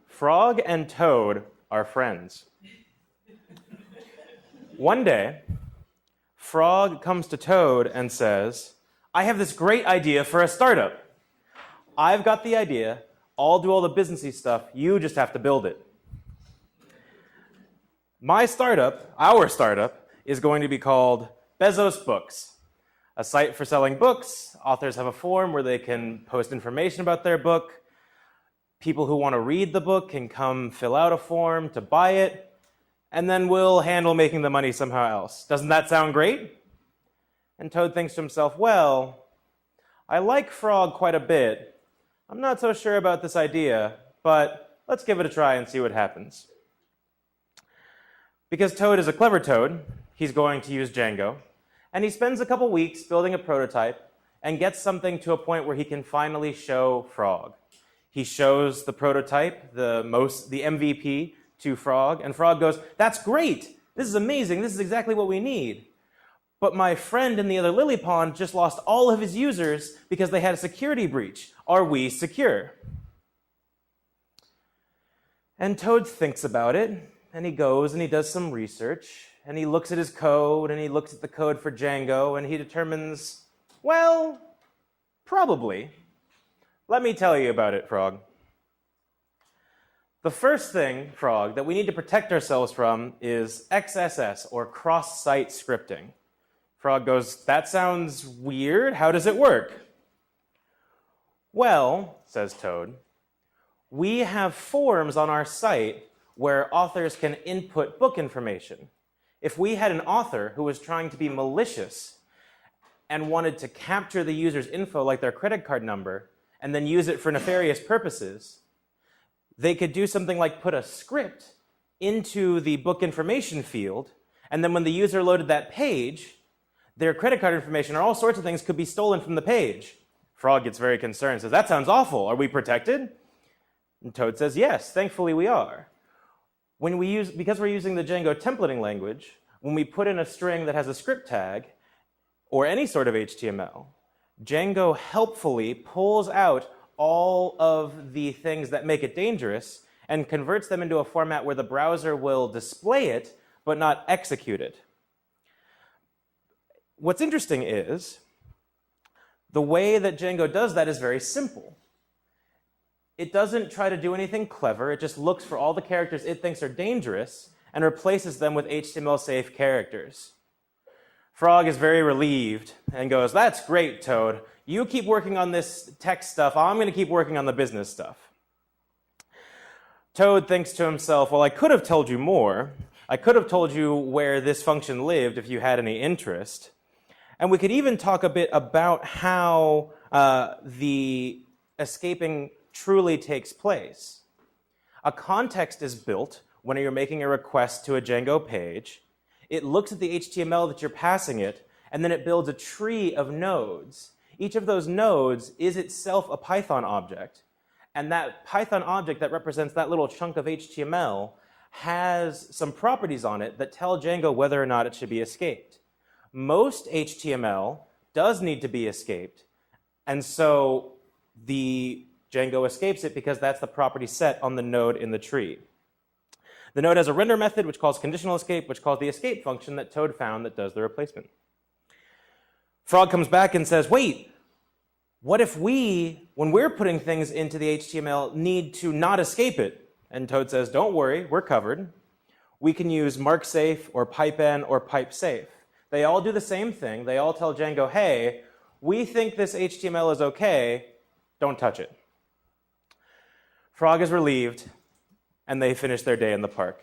Frog and Toad are friends. One day, Frog comes to Toad and says, I have this great idea for a startup. I've got the idea. I'll do all the businessy stuff. You just have to build it. My startup, our startup, is going to be called Bezos Books, a site for selling books. Authors have a form where they can post information about their book. People who want to read the book can come fill out a form to buy it, and then we'll handle making the money somehow else. Doesn't that sound great? And Toad thinks to himself, well, I like Frog quite a bit. I'm not so sure about this idea, but let's give it a try and see what happens. Because Toad is a clever toad, he's going to use Django, and he spends a couple weeks building a prototype and gets something to a point where he can finally show Frog. He shows the prototype, the MVP, to Frog, and Frog goes, that's great! This is amazing, this is exactly what we need. But my friend in the other lily pond just lost all of his users because they had a security breach. Are we secure? And Toad thinks about it, and he goes and he does some research, and he looks at his code, and he looks at the code for Django, and he determines, well, probably. Let me tell you about it, Frog. The first thing, Frog, that we need to protect ourselves from is XSS, or cross-site scripting. Frog goes, that sounds weird. How does it work? Well, says Toad, we have forms on our site where authors can input book information. If we had an author who was trying to be malicious and wanted to capture the user's info, like their credit card number, and then use it for nefarious purposes, they could do something like put a script into the book information field, and then when the user loaded that page, their credit card information or all sorts of things could be stolen from the page. Frog gets very concerned, says, that sounds awful. Are we protected? And Toad says, yes, thankfully we are. Because we're using the Django templating language, when we put in a string that has a script tag, or any sort of HTML, Django helpfully pulls out all of the things that make it dangerous and converts them into a format where the browser will display it, but not execute it. What's interesting is the way that Django does that is very simple. It doesn't try to do anything clever. It just looks for all the characters it thinks are dangerous and replaces them with HTML-safe characters. Frog is very relieved and goes, that's great, Toad. You keep working on this tech stuff. I'm going to keep working on the business stuff. Toad thinks to himself, well, I could have told you more. I could have told you where this function lived if you had any interest. And we could even talk a bit about how the escaping truly takes place. A context is built when you're making a request to a Django page. It looks at the HTML that you're passing it, and then it builds a tree of nodes. Each of those nodes is itself a Python object. And that Python object that represents that little chunk of HTML has some properties on it that tell Django whether or not it should be escaped. Most HTML does need to be escaped, and so the Django escapes it because that's the property set on the node in the tree. The node has a render method which calls conditional escape, which calls the escape function that Toad found that does the replacement. Frog comes back and says, wait, what if we, when we're putting things into the HTML, need to not escape it? And Toad says, don't worry, we're covered. We can use marksafe or pipen or pipesafe. They all do the same thing. They all tell Django, hey, we think this HTML is okay, don't touch it. Frog is relieved, and they finish their day in the park.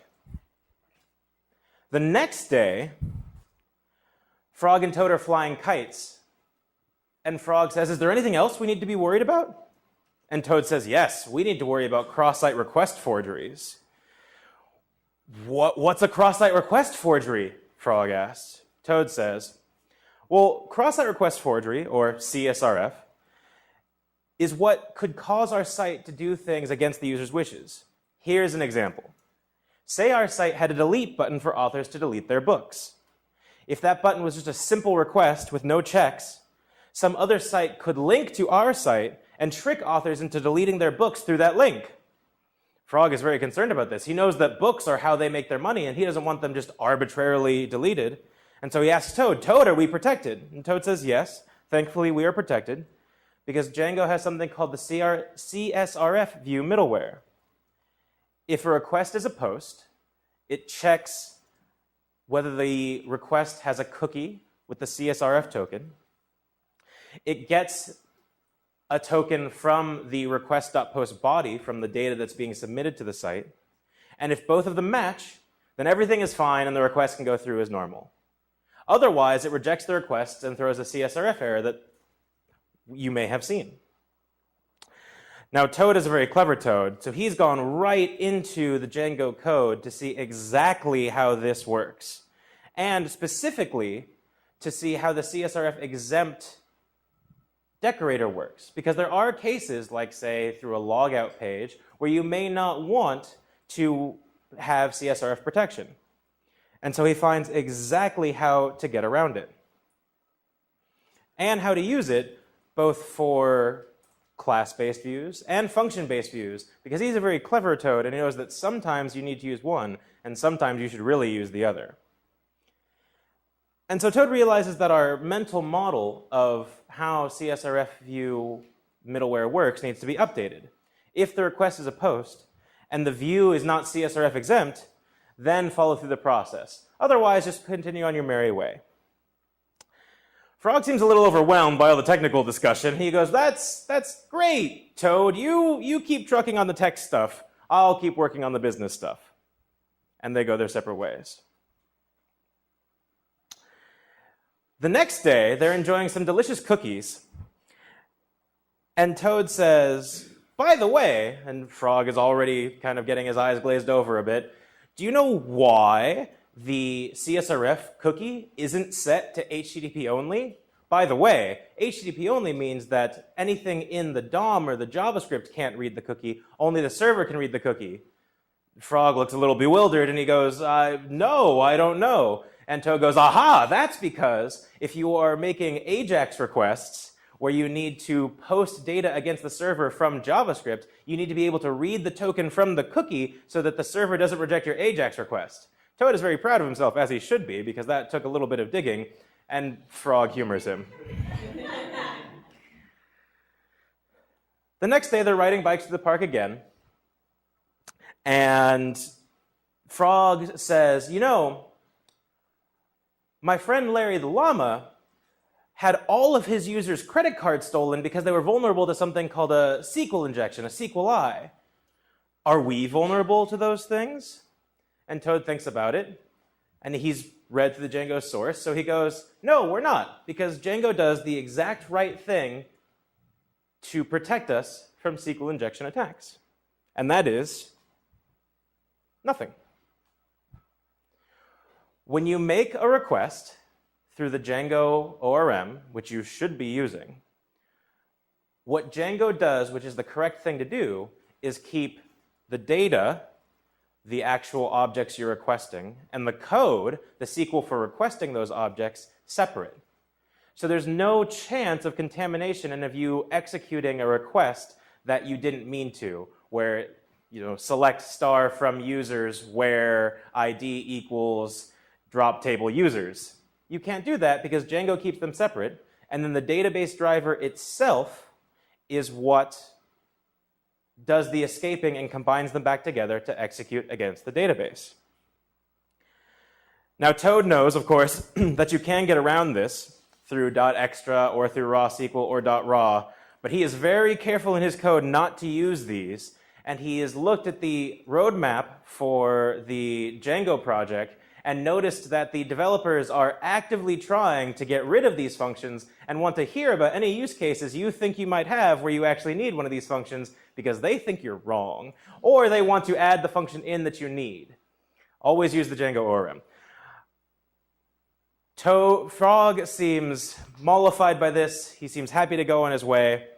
The next day, Frog and Toad are flying kites. And Frog says, is there anything else we need to be worried about? And Toad says, yes, we need to worry about cross-site request forgeries. What's a cross-site request forgery? Frog asks. Toad says, well, cross-site request forgery, or CSRF, is what could cause our site to do things against the user's wishes. Here's an example. Say our site had a delete button for authors to delete their books. If that button was just a simple request with no checks, some other site could link to our site and trick authors into deleting their books through that link. Frog is very concerned about this. He knows that books are how they make their money, and he doesn't want them just arbitrarily deleted. And so he asks Toad, Toad, are we protected? And Toad says, yes, thankfully we are protected, because Django has something called the CSRF view middleware. If a request is a post, it checks whether the request has a cookie with the CSRF token. It gets a token from the request.post body, from the data that's being submitted to the site. And if both of them match, then everything is fine and the request can go through as normal. Otherwise, it rejects the request and throws a CSRF error that you may have seen. Now, Toad is a very clever Toad, so he's gone right into the Django code to see exactly how this works, and specifically to see how the CSRF exempt decorator works, because there are cases, like say through a logout page, where you may not want to have CSRF protection. And so he finds exactly how to get around it, and how to use it both for class-based views and function-based views, because he's a very clever Toad and he knows that sometimes you need to use one and sometimes you should really use the other. And so Toad realizes that our mental model of how CSRF view middleware works needs to be updated. If the request is a post and the view is not CSRF exempt, then follow through the process. Otherwise, just continue on your merry way. Frog seems a little overwhelmed by all the technical discussion. He goes, that's great, Toad. You keep trucking on the tech stuff. I'll keep working on the business stuff. And they go their separate ways. The next day, they're enjoying some delicious cookies. And Toad says, by the way, and Frog is already kind of getting his eyes glazed over a bit, do you know why the CSRF cookie isn't set to HTTP only? By the way, HTTP only means that anything in the DOM or the JavaScript can't read the cookie, only the server can read the cookie. Frog looks a little bewildered and he goes, no, I don't know. And Toad goes, aha, that's because if you are making AJAX requests where you need to post data against the server from JavaScript, you need to be able to read the token from the cookie so that the server doesn't reject your AJAX request. Toad is very proud of himself, as he should be, because that took a little bit of digging, and Frog humors him. The next day, they're riding bikes to the park again, and Frog says, you know, my friend Larry the Llama had all of his users' credit cards stolen because they were vulnerable to something called a SQL injection, a SQLi. Are we vulnerable to those things? And Toad thinks about it, and he's read through the Django source, so he goes, no, we're not, because Django does the exact right thing to protect us from SQL injection attacks. And that is nothing. When you make a request through the Django ORM, which you should be using, what Django does, which is the correct thing to do, is keep the data, the actual objects you're requesting, and the code, the SQL for requesting those objects, separate. So there's no chance of contamination and of you executing a request that you didn't mean to, where select star from users where ID equals drop table users. You can't do that because Django keeps them separate, and then the database driver itself is what does the escaping and combines them back together to execute against the database. Now, Toad knows, of course, that you can get around this through .extra or through raw SQL or .raw, but he is very careful in his code not to use these, and he has looked at the roadmap for the Django project and noticed that the developers are actively trying to get rid of these functions and want to hear about any use cases you think you might have where you actually need one of these functions because they think you're wrong, or they want to add the function in that you need. Always use the Django ORM. Frog seems mollified by this. He seems happy to go on his way.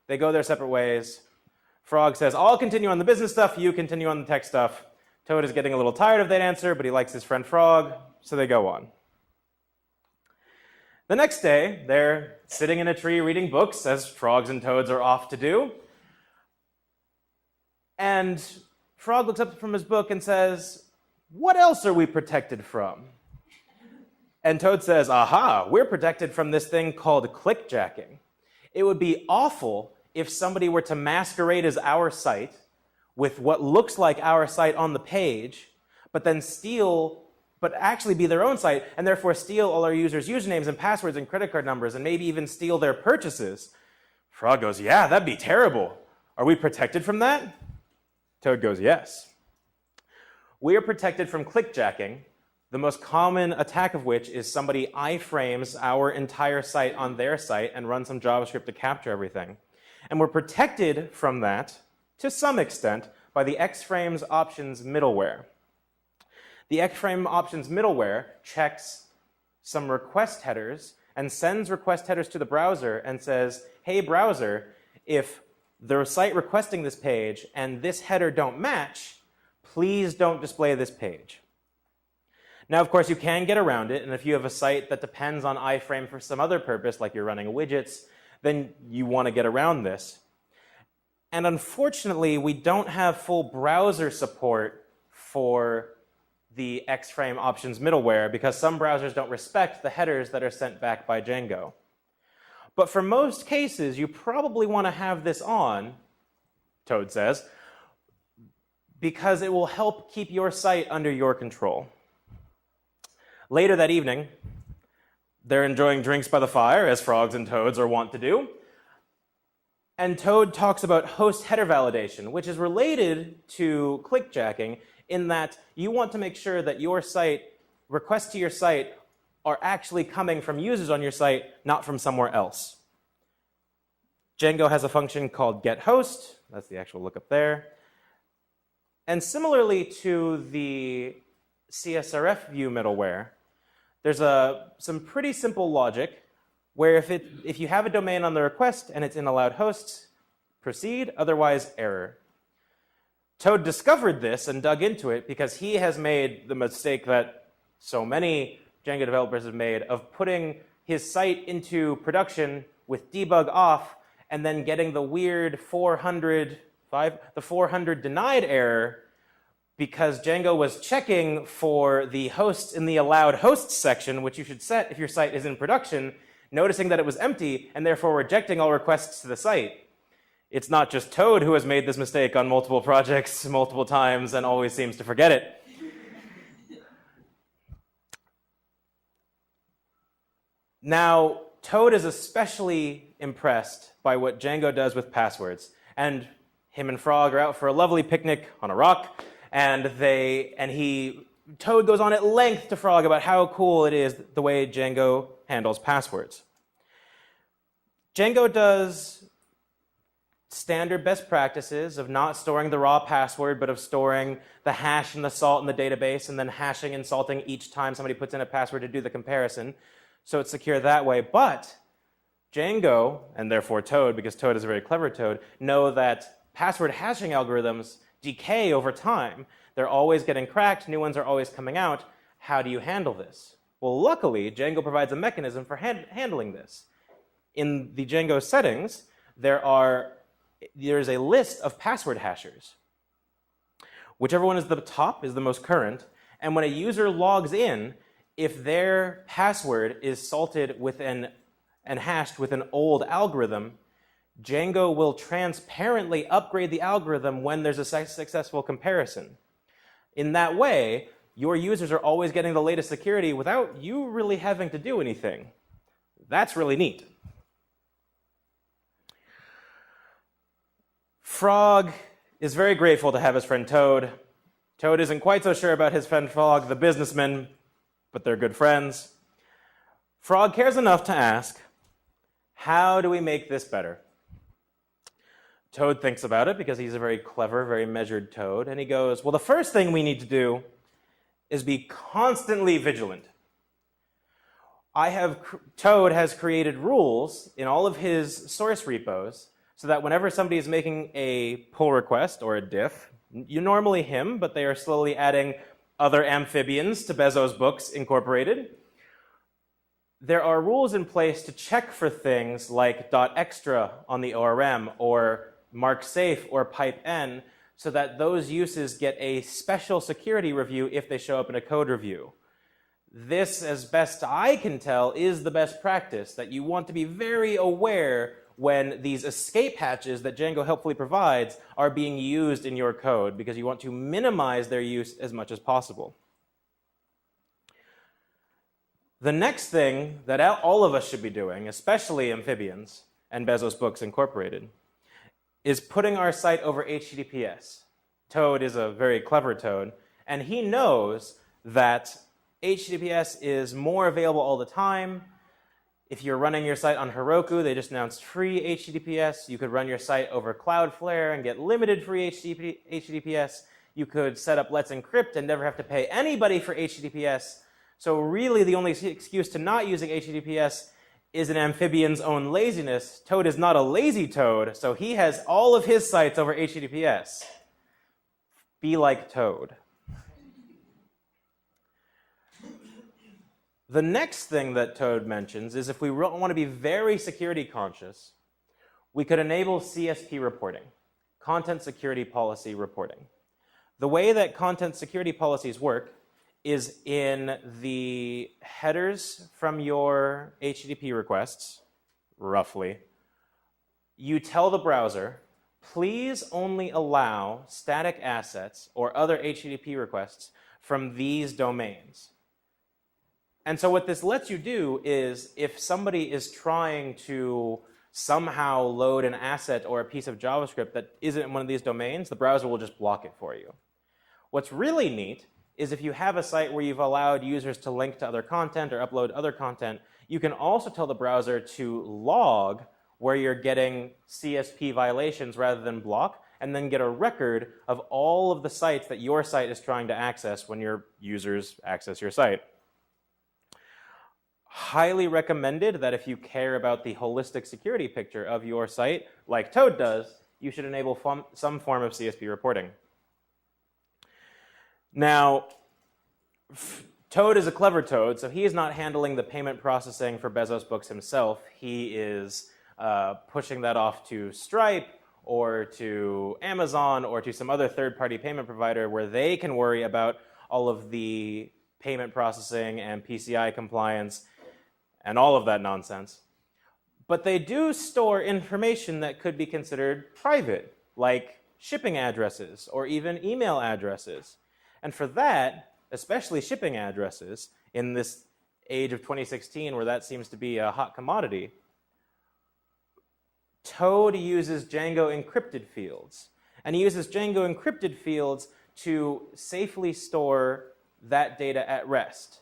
They go their separate ways. Frog says, I'll continue on the business stuff, you continue on the tech stuff. Toad is getting a little tired of that answer, but he likes his friend Frog, so they go on. The next day, they're sitting in a tree reading books, as frogs and toads are off to do. And Frog looks up from his book and says, "What else are we protected from?" And Toad says, "Aha, we're protected from this thing called clickjacking. It would be awful if somebody were to masquerade as our site with what looks like our site on the page, but then but actually be their own site, and therefore steal all our users' usernames and passwords and credit card numbers, and maybe even steal their purchases." Frog goes, "Yeah, that'd be terrible. Are we protected from that?" Toad goes, "Yes. We are protected from clickjacking, the most common attack of which is somebody iframes our entire site on their site and runs some JavaScript to capture everything. And we're protected from that, to some extent, by the Xframes options middleware. The Xframe options middleware checks some request headers and sends request headers to the browser and says, "Hey, browser, if the site requesting this page and this header don't match, please don't display this page." Now, of course, you can get around it, and if you have a site that depends on iframe for some other purpose, like you're running widgets, then you want to get around this. And unfortunately, we don't have full browser support for the Xframe options middleware because some browsers don't respect the headers that are sent back by Django. But for most cases, you probably want to have this on, Toad says, because it will help keep your site under your control. Later that evening, they're enjoying drinks by the fire, as frogs and toads are wont to do. And Toad talks about host header validation, which is related to clickjacking in that you want to make sure that your site, requests to your site, are actually coming from users on your site, not from somewhere else. Django has a function called getHost. That's the actual lookup there. And similarly to the CSRF view middleware, there's some pretty simple logic where if you have a domain on the request and it's in allowed hosts, proceed, otherwise error. Toad discovered this and dug into it because he has made the mistake that so many Django developers have made of putting his site into production with debug off and then getting the weird 400 denied error because Django was checking for the hosts in the allowed hosts section, which you should set if your site is in production, noticing that it was empty and therefore rejecting all requests to the site. It's not just Toad who has made this mistake on multiple projects multiple times and always seems to forget it. Now, Toad is especially impressed by what Django does with passwords. And him and Frog are out for a lovely picnic on a rock, and Toad goes on at length to Frog about how cool it is the way Django handles passwords. Django does standard best practices of not storing the raw password, but of storing the hash and the salt in the database, and then hashing and salting each time somebody puts in a password to do the comparison. So it's secure that way. But Django, and therefore Toad, because Toad is a very clever Toad, know that password hashing algorithms decay over time. They're always getting cracked. New ones are always coming out. How do you handle this? Well, luckily, Django provides a mechanism for handling this. In the Django settings, there's a list of password hashers. Whichever one is the top is the most current. And when a user logs in, if their password is salted and hashed with an old algorithm, Django will transparently upgrade the algorithm when there's a successful comparison. In that way, your users are always getting the latest security without you really having to do anything. That's really neat. Frog is very grateful to have his friend Toad. Toad isn't quite so sure about his friend Frog, the businessman, but they're good friends. Frog cares enough to ask, how do we make this better? Toad thinks about it because he's a very clever, very measured Toad, and he goes, well, the first thing we need to do is be constantly vigilant. Toad has created rules in all of his source repos so that whenever somebody is making a pull request or a diff, you normally him, but they are slowly adding other amphibians to Bezos' books incorporated. there are rules in place to check for things like .extra on the ORM or mark safe or pipe n, so that those uses get a special security review if they show up in a code review. This, as best I can tell, is the best practice, that you want to be very aware when these escape hatches that Django helpfully provides are being used in your code, because you want to minimize their use as much as possible. The next thing that all of us should be doing, especially amphibians and Bezos Books Incorporated, is putting our site over HTTPS. Toad is a very clever toad, and he knows that HTTPS is more available all the time. If you're running your site on Heroku, they just announced free HTTPS. You could run your site over Cloudflare and get limited free HTTPS. You could set up Let's Encrypt and never have to pay anybody for HTTPS. So really the only excuse to not using HTTPS is an amphibian's own laziness. Toad is not a lazy toad, so he has all of his sites over HTTPS. Be like Toad. The next thing that Toad mentions is if we want to be very security conscious, we could enable CSP reporting, content security policy reporting. The way that content security policies work is in the headers from your HTTP requests, roughly. You tell the browser, please only allow static assets or other HTTP requests from these domains. And so what this lets you do is, if somebody is trying to somehow load an asset or a piece of JavaScript that isn't in one of these domains, the browser will just block it for you. What's really neat is if you have a site where you've allowed users to link to other content or upload other content, you can also tell the browser to log where you're getting CSP violations rather than block, and then get a record of all of the sites that your site is trying to access when your users access your site. Highly recommended that if you care about the holistic security picture of your site, like Toad does, you should enable some form of CSP reporting. Now, Toad is a clever toad, so he is not handling the payment processing for Bezos Books himself. He is pushing that off to Stripe or to Amazon or to some other third-party payment provider where they can worry about all of the payment processing and PCI compliance and all of that nonsense. But they do store information that could be considered private, like shipping addresses or even email addresses. And for that, especially shipping addresses, in this age of 2016 where that seems to be a hot commodity, Toad uses Django encrypted fields. And he uses Django encrypted fields to safely store that data at rest.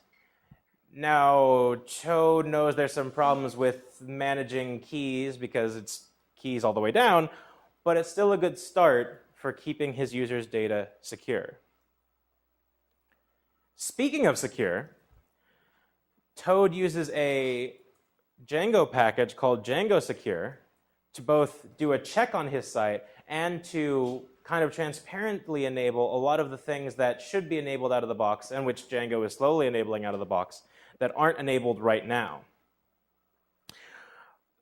Now, Toad knows there's some problems with managing keys because it's keys all the way down, but it's still a good start for keeping his users' data secure. Speaking of secure, Toad uses a Django package called django-secure to both do a check on his site and to kind of transparently enable a lot of the things that should be enabled out of the box and which Django is slowly enabling out of the box that aren't enabled right now.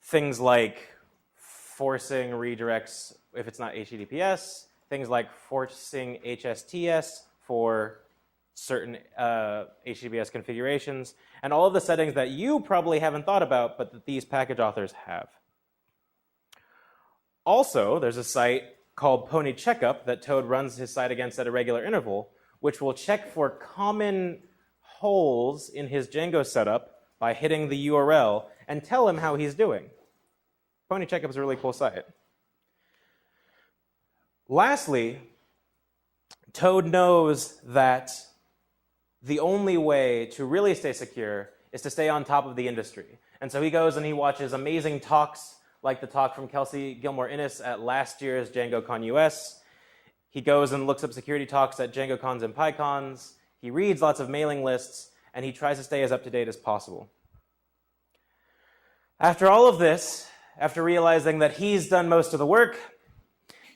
Things like forcing redirects if it's not HTTPS, things like forcing HSTS for certain HTTPS configurations, and all of the settings that you probably haven't thought about, but that these package authors have. Also, there's a site called Pony Checkup that Toad runs his site against at a regular interval, which will check for common holes in his Django setup by hitting the URL and tell him how he's doing. Pony Checkup is a really cool site. Lastly, Toad knows that the only way to really stay secure is to stay on top of the industry. And so he goes and he watches amazing talks, like the talk from Kelsey Gilmore-Innes at last year's DjangoCon US. He goes and looks up security talks at DjangoCons and PyCons. He reads lots of mailing lists, and he tries to stay as up-to-date as possible. After all of this, after realizing that he's done most of the work,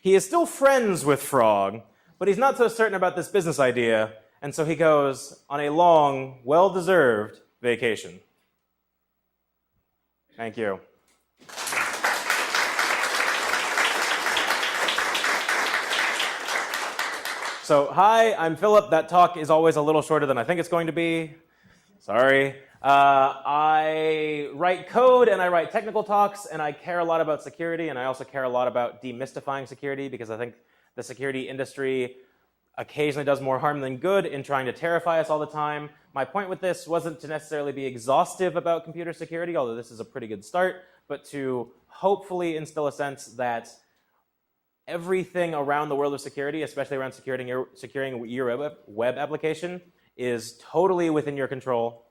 he is still friends with Frog, but he's not so certain about this business idea, and so he goes on a long, well-deserved vacation. Thank you. So, hi, I'm Philip. That talk is always a little shorter than I think it's going to be. Sorry. I write code and I write technical talks, and I care a lot about security, and I also care a lot about demystifying security, because I think the security industry occasionally does more harm than good in trying to terrify us all the time. My point with this wasn't to necessarily be exhaustive about computer security, although this is a pretty good start, but to hopefully instill a sense that everything around the world of security, especially around securing your web application, is totally within your control.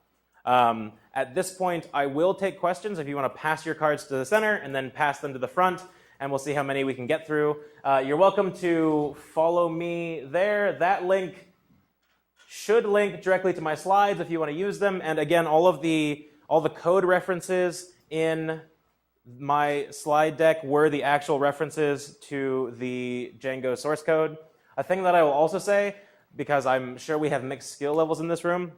At this point, I will take questions if you want to pass your cards to the center and then pass them to the front, and we'll see how many we can get through. You're welcome to follow me there. That link should link directly to my slides if you want to use them. And again, all the code references in my slide deck were the actual references to the Django source code. A thing that I will also say, because I'm sure we have mixed skill levels in this room,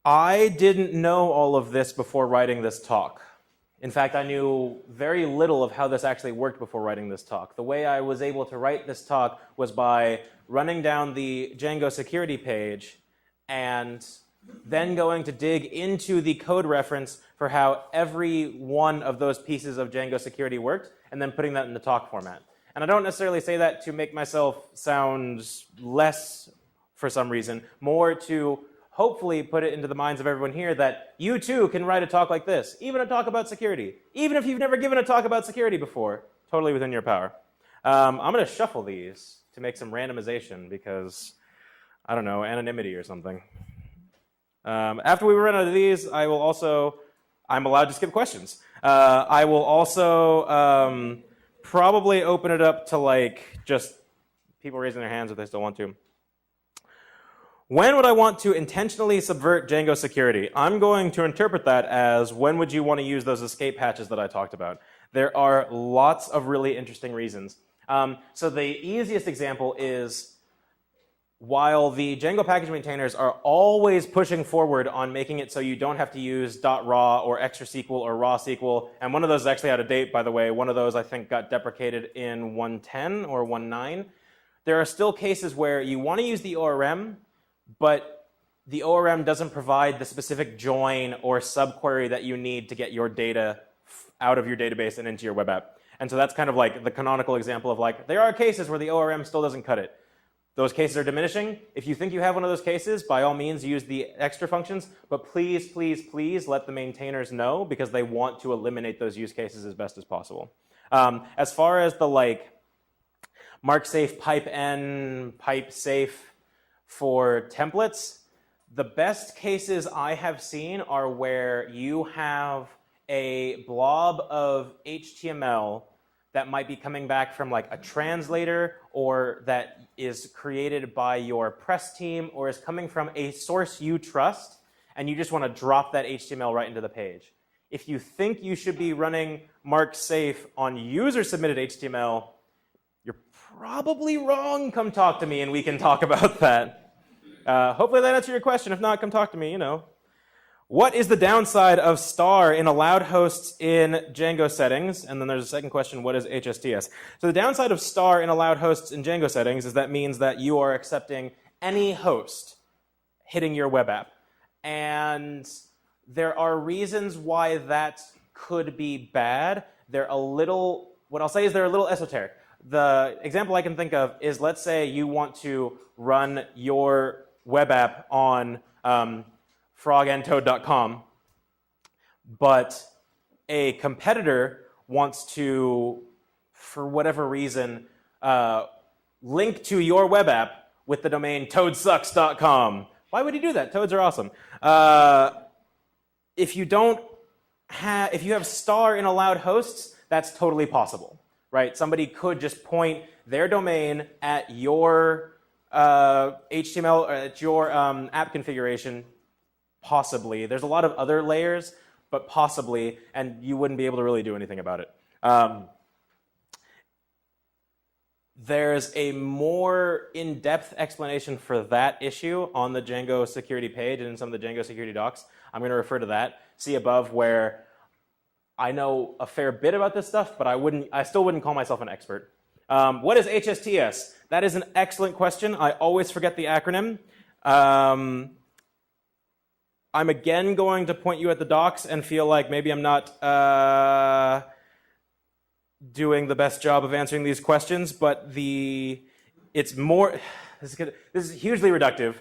I didn't know all of this before writing this talk. In fact, I knew very little of how this actually worked before writing this talk. The way I was able to write this talk was by running down the Django security page and then going to dig into the code reference for how every one of those pieces of Django security worked, and then putting that in the talk format. And I don't necessarily say that to make myself sound less for some reason, more to hopefully put it into the minds of everyone here that you too can write a talk like this, even a talk about security, even if you've never given a talk about security before, totally within your power. I'm going to shuffle these to make some randomization because, I don't know, anonymity or something. After we run out of these, I'm allowed to skip questions. I will also probably open it up to just people raising their hands if they still want to. When would I want to intentionally subvert Django security? I'm going to interpret that as when would you want to use those escape hatches that I talked about? There are lots of really interesting reasons. So the easiest example is, while the Django package maintainers are always pushing forward on making it so you don't have to use .raw or extra SQL or raw SQL, and one of those is actually out of date, by the way. One of those I think got deprecated in 1.10 or 1.9. There are still cases where you want to use the ORM, but the ORM doesn't provide the specific join or subquery that you need to get your data out of your database and into your web app. And so that's kind of like the canonical example of there are cases where the ORM still doesn't cut it. Those cases are diminishing. If you think you have one of those cases, by all means use the extra functions, but please, please, please let the maintainers know, because they want to eliminate those use cases as best as possible. As far as the mark safe pipe n, pipe safe for templates, the best cases I have seen are where you have a blob of HTML that might be coming back from a translator, or that is created by your press team, or is coming from a source you trust, and you just want to drop that HTML right into the page. If you think you should be running mark safe on user-submitted HTML, you're probably wrong. Come talk to me and we can talk about that. Hopefully that answered your question. If not, come talk to me, What is the downside of star in allowed hosts in Django settings? And then there's a second question, what is HSTS? So the downside of star in allowed hosts in Django settings is that means that you are accepting any host hitting your web app. And there are reasons why that could be bad. What I'll say is they're a little esoteric. The example I can think of is, let's say you want to run your web app on frogandtoad.com, but a competitor wants to, for whatever reason, link to your web app with the domain toadsucks.com. Why would he do that? Toads are awesome. If you have star in allowed hosts, that's totally possible, right? Somebody could just point their domain at your HTML, at your app configuration, possibly. There's a lot of other layers, but possibly, and you wouldn't be able to really do anything about it. There's a more in-depth explanation for that issue on the Django security page and in some of the Django security docs. I'm going to refer to that. See above, where I know a fair bit about this stuff, but I still wouldn't call myself an expert. What is HSTS? That is an excellent question. I always forget the acronym. I'm again going to point you at the docs and feel like maybe I'm not doing the best job of answering these questions, but it's more, this is hugely reductive.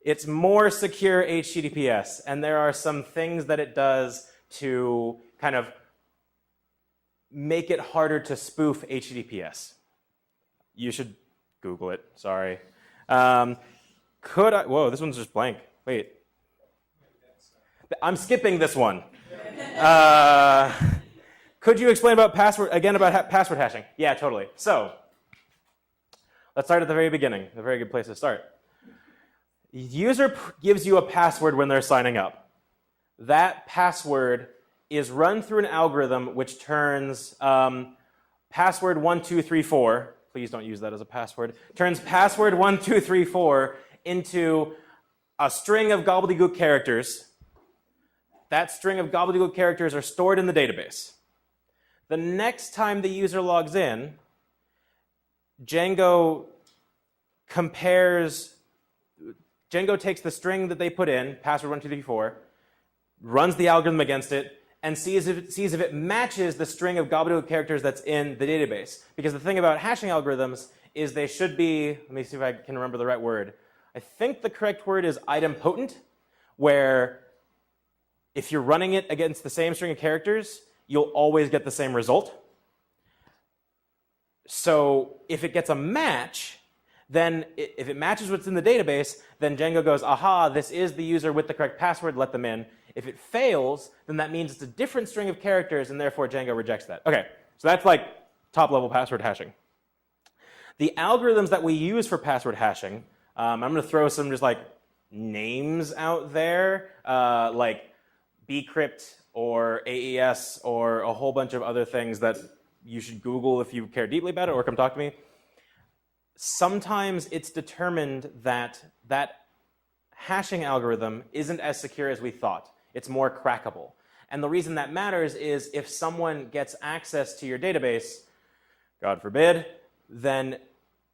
It's more secure HTTPS, and there are some things that it does to kind of make it harder to spoof HTTPS. You should Google it, sorry. Whoa, this one's just blank. Wait. I'm skipping this one. Could you explain about password hashing? Yeah, totally. So, let's start at the very beginning. A very good place to start. The user gives you a password when they're signing up. That password is run through an algorithm which turns password 1234, please don't use that as a password, turns password 1234 into a string of gobbledygook characters. That string of gobbledygook characters are stored in the database. The next time the user logs in, Django takes the string that they put in, password 1234, runs the algorithm against it, and sees if it matches the string of gobbledygook characters that's in the database. Because the thing about hashing algorithms is they should be, let me see if I can remember the right word. I think the correct word is idempotent, where if you're running it against the same string of characters, you'll always get the same result. So if it gets a match, then if it matches what's in the database, then Django goes, aha, this is the user with the correct password, let them in. If it fails, then that means it's a different string of characters, and therefore Django rejects that. Okay, so that's like top-level password hashing. The algorithms that we use for password hashing, I'm going to throw some just like names out there, like bcrypt or AES or a whole bunch of other things that you should Google if you care deeply about it, or come talk to me. Sometimes it's determined that that hashing algorithm isn't as secure as we thought. It's more crackable. And the reason that matters is if someone gets access to your database, God forbid, then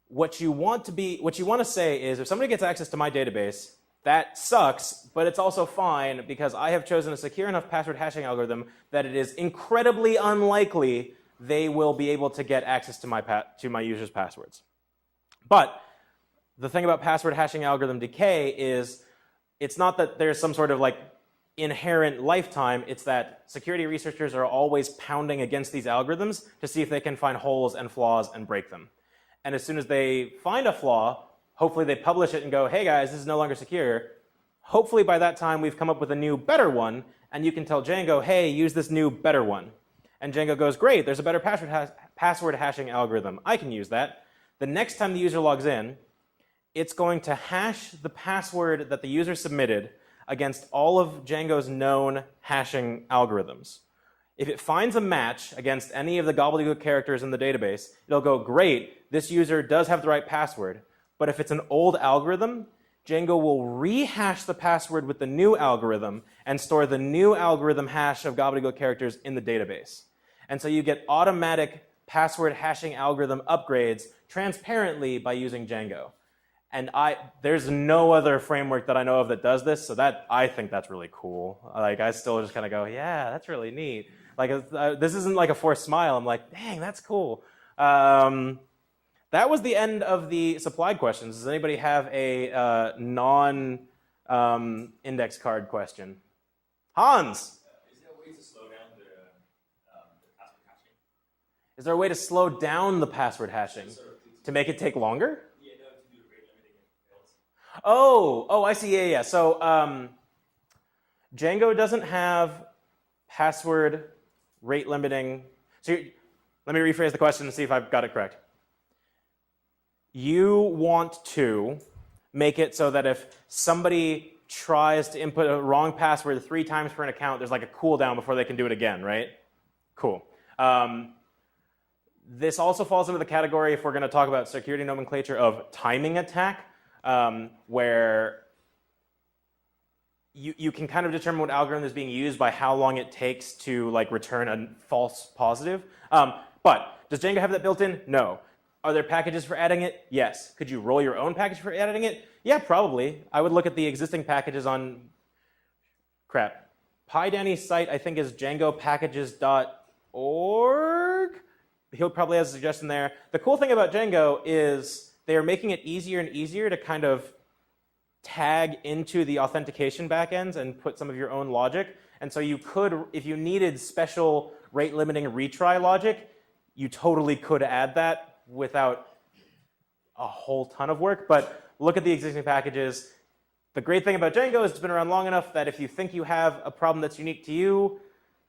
what you want to say is, if somebody gets access to my database, that sucks, but it's also fine because I have chosen a secure enough password hashing algorithm that it is incredibly unlikely they will be able to get access to my users' passwords. But the thing about password hashing algorithm decay is it's not that there's some sort of like inherent lifetime, it's that security researchers are always pounding against these algorithms to see if they can find holes and flaws and break them. And as soon as they find a flaw, hopefully they publish it and go, hey guys, this is no longer secure. Hopefully by that time we've come up with a new, better one, and you can tell Django, hey, use this new, better one. And Django goes, great, there's a better password hashing algorithm. I can use that. The next time the user logs in, it's going to hash the password that the user submitted against all of Django's known hashing algorithms. If it finds a match against any of the gobbledygook characters in the database, it'll go, great, this user does have the right password. But if it's an old algorithm, Django will rehash the password with the new algorithm and store the new algorithm hash of gobbledygook characters in the database. And so you get automatic password hashing algorithm upgrades transparently by using Django. And there's no other framework that I know of that does this, so I think that's really cool. Like, I still just kind of go, yeah, that's really neat. Like, this isn't like a forced smile. I'm like, dang, that's cool. That was the end of the supplied questions. Does anybody have a non-index card question? Hans? Is there a way to slow down the password hashing? Is there a way to slow down the password hashing? To make it take longer? Yeah, no, to do the rate limiting if it fails. Oh, I see, yeah. So Django doesn't have password rate limiting. So let me rephrase the question and see if I've got it correct. You want to make it so that if somebody tries to input a wrong password 3 times for an account, there's like a cooldown before they can do it again, right? Cool. This also falls into the category, if we're going to talk about security nomenclature, of timing attack, where you can kind of determine what algorithm is being used by how long it takes to like return a false positive. But does Django have that built in? No. Are there packages for adding it? Yes. Could you roll your own package for adding it? Yeah, probably. I would look at the existing packages on, PyDanny's site, I think, is django-packages.org. He'll probably have a suggestion there. The cool thing about Django is they are making it easier and easier to kind of tag into the authentication backends and put some of your own logic. And so you could, if you needed special rate limiting retry logic, you totally could add that without a whole ton of work. But look at the existing packages. The great thing about Django is it's been around long enough that if you think you have a problem that's unique to you,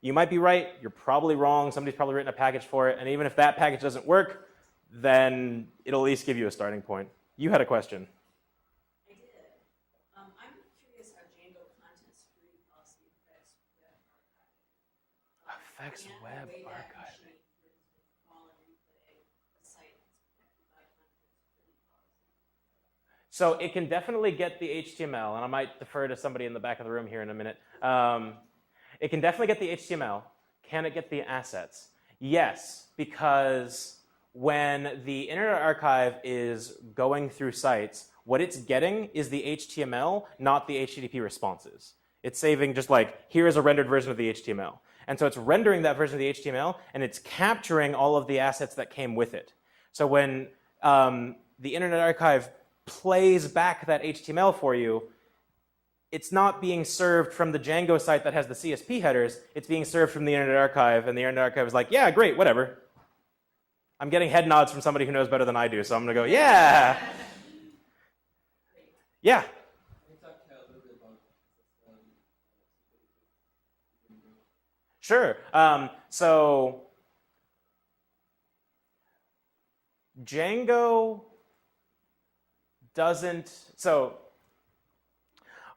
you might be right, you're probably wrong, somebody's probably written a package for it, and even if that package doesn't work, then it'll at least give you a starting point. You had a question. I did. I'm curious how Django content security policy affects web archiving. Affects web archiving. So it can definitely get the HTML, and I might defer to somebody in the back of the room here in a minute. It can definitely get the HTML. Can it get the assets? Yes, because when the Internet Archive is going through sites, what it's getting is the HTML, not the HTTP responses. It's saving just like, here is a rendered version of the HTML. And so it's rendering that version of the HTML, and it's capturing all of the assets that came with it. So when the Internet Archive plays back that HTML for you, it's not being served from the Django site that has the CSP headers. It's being served from the Internet Archive, and the Internet Archive is like, yeah, great, whatever. I'm getting head nods from somebody who knows better than I do, so I'm going to go, yeah. Yeah. Sure. So Django doesn't, so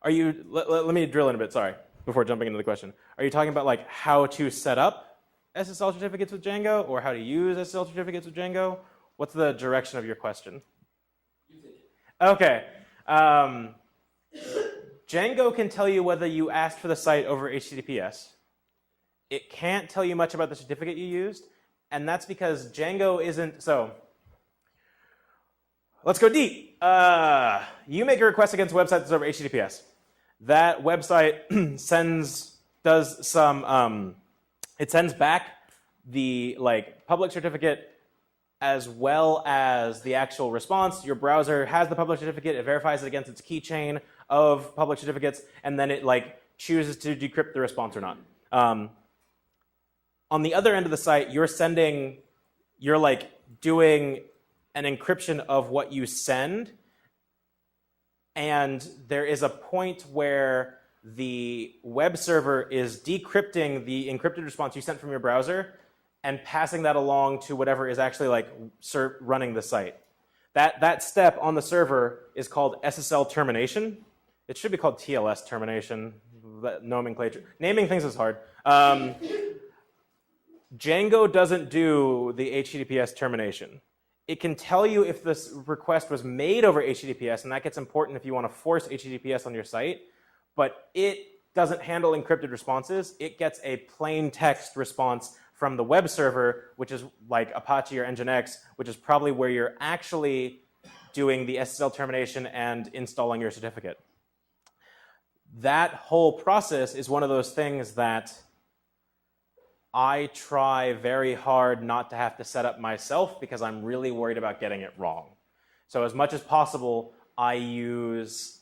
are you, let me drill in a bit, sorry, before jumping into the question. Are you talking about like how to set up SSL certificates with Django, or how to use SSL certificates with Django? What's the direction of your question? Okay. Django can tell you whether you asked for the site over HTTPS. It can't tell you much about the certificate you used, and that's because Django isn't, so let's go deep. You make a request against a website that's over HTTPS. That website it sends back the like public certificate as well as the actual response. Your browser has the public certificate, it verifies it against its keychain of public certificates, and then it like chooses to decrypt the response or not. On the other end of the site, you're like doing an encryption of what you send, and there is a point where the web server is decrypting the encrypted response you sent from your browser and passing that along to whatever is actually like running the site. That step on the server is called SSL termination. It should be called TLS termination. That nomenclature. Naming things is hard. Django doesn't do the HTTPS termination. It can tell you if this request was made over HTTPS, and that gets important if you want to force HTTPS on your site, but it doesn't handle encrypted responses. It gets a plain text response from the web server, which is like Apache or Nginx, which is probably where you're actually doing the SSL termination and installing your certificate. That whole process is one of those things that I try very hard not to have to set up myself because I'm really worried about getting it wrong. So as much as possible, I use,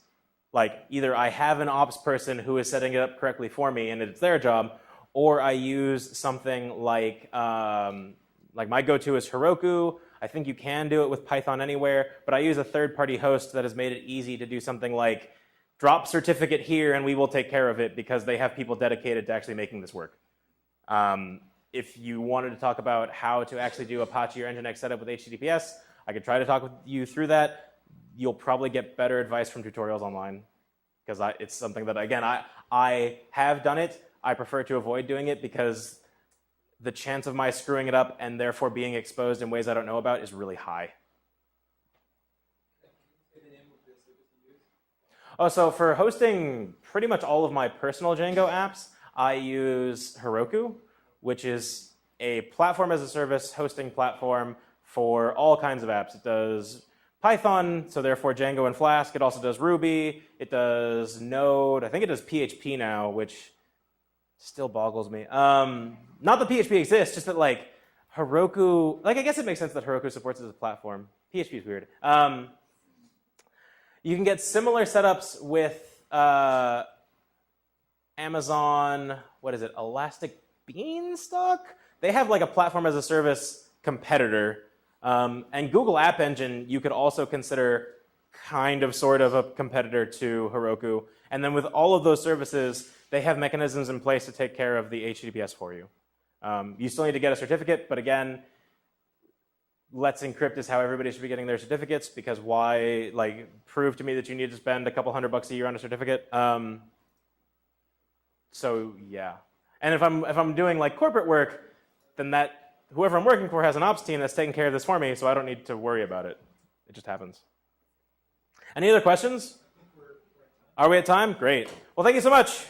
like, either I have an ops person who is setting it up correctly for me and it's their job, or I use something like my go-to is Heroku. I think you can do it with Python Anywhere, but I use a third-party host that has made it easy to do something like drop certificate here and we will take care of it because they have people dedicated to actually making this work. If you wanted to talk about how to actually do Apache or Nginx setup with HTTPS, I could try to talk with you through that. You'll probably get better advice from tutorials online because it's something that, again, I have done it. I prefer to avoid doing it because the chance of my screwing it up and therefore being exposed in ways I don't know about is really high. Oh, so for hosting pretty much all of my personal Django apps, I use Heroku, which is a platform as a service hosting platform for all kinds of apps. It does Python, so therefore Django and Flask. It also does Ruby. It does Node. I think it does PHP now, which still boggles me. Not that PHP exists, just that like Heroku, like I guess it makes sense that Heroku supports it as a platform. PHP is weird. You can get similar setups with Amazon, what is it, Elastic Beanstalk? They have like a platform as a service competitor. And Google App Engine, you could also consider kind of sort of a competitor to Heroku. And then with all of those services, they have mechanisms in place to take care of the HTTPS for you. You still need to get a certificate, but again, Let's Encrypt is how everybody should be getting their certificates, because why, like, prove to me that you need to spend a couple $100 a year on a certificate? So yeah. And if I'm doing like corporate work, then whoever I'm working for has an ops team that's taking care of this for me, so I don't need to worry about it. It just happens. Any other questions? Are we at time? Great. Well, thank you so much.